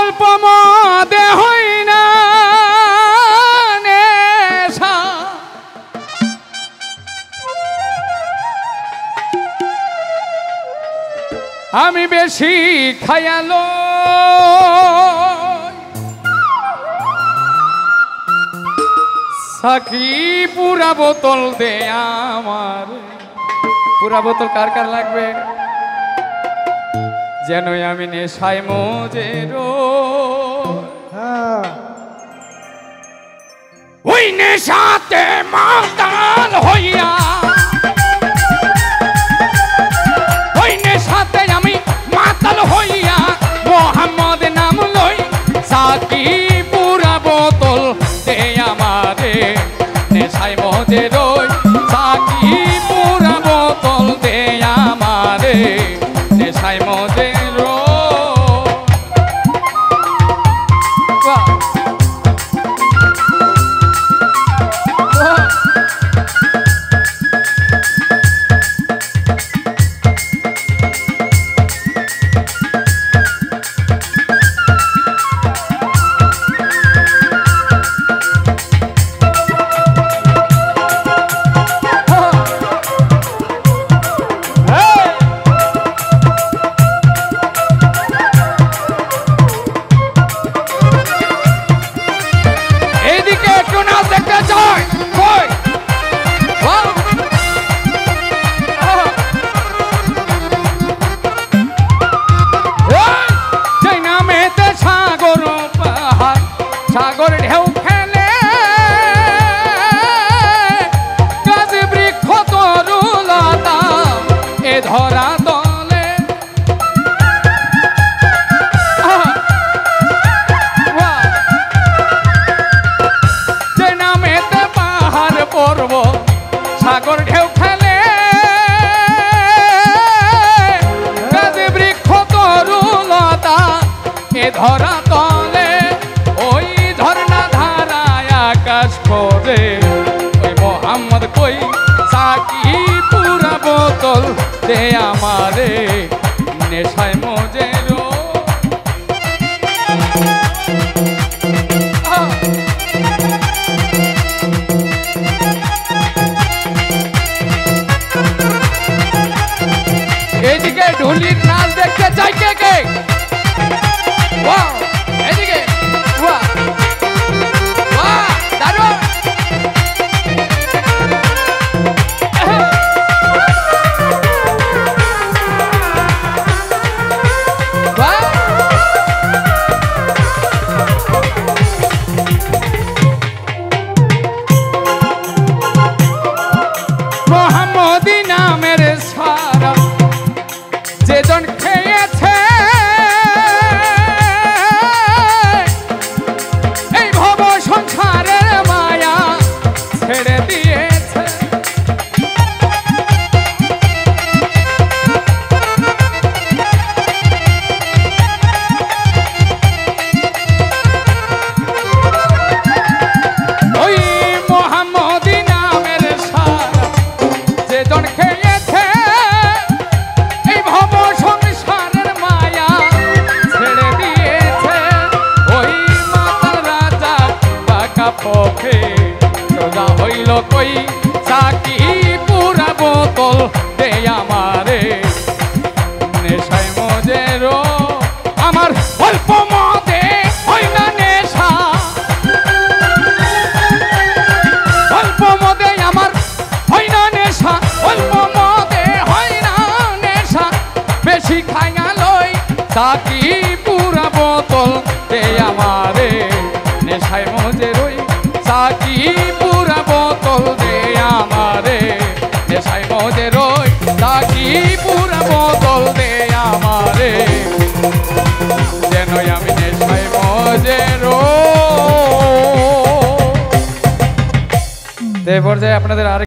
অল্প মদে হই না নেশা, আমি বেশি খায়ালো সাকি পুরা বোতল দে আমার। পুরা বোতল কার কার লাগবে? যেন আমি নেশায় মজে ওই নেশাতে মাতাল হইয়া, ওই নেশাতে আমি মাতাল হইয়া মোহাম্মদ নাম লই সাকি পুরা বোতল দে আমারে। নেশায় মজে রই সাকি পুরা বোতল দে আমারে। নেশায় মজে সাগর ঢেউ খেলে গাছ বৃক্ষ তরুলতা এ ধরা দলে। যে নামেতে পাহাড় পর্বত সাগর ঢেউ খেলে গাছ বৃক্ষ তরুলতা এ ধরা দলে। করে ওই মোহাম্মদ কই সাকি পুরা বোতল দে আমারে। নেশায় মজে এইদিকে ঢুলির নাচ দেখতে চাই কে কে? এইদিকে মোহাম্মদী নামের সারা যেজন খেয়েছে এই ভব সংসারের মায়া ছেড়ে দিয়েছে। ওই মোহাম্মদী নামের সারা যেজন খেয়েছে এই ভব সংসারের মায়া ছেড়ে দিয়েছে। ওই মাতাল রাজা বাঁকা পথে সোজা হইল কই সাকি পুরা বোতল দে আমারে। নেশায় মজে আমার অল্প মদে হয় না নেশা, অল্প মদে আমার হয় না নেশা, অল্প মদে হয় না নেশা। বেশি খাইয়া লই সাকি পুরা বোতল দে আমারে। নেশায় মজে রই সাকি পুরা বোতল দে আমারে। নেশায় মজে রই সাকি পুরা বোতল দে আমারে। যেন আমি নেশায় মজে রই। এই পর্যায়ে আপনাদের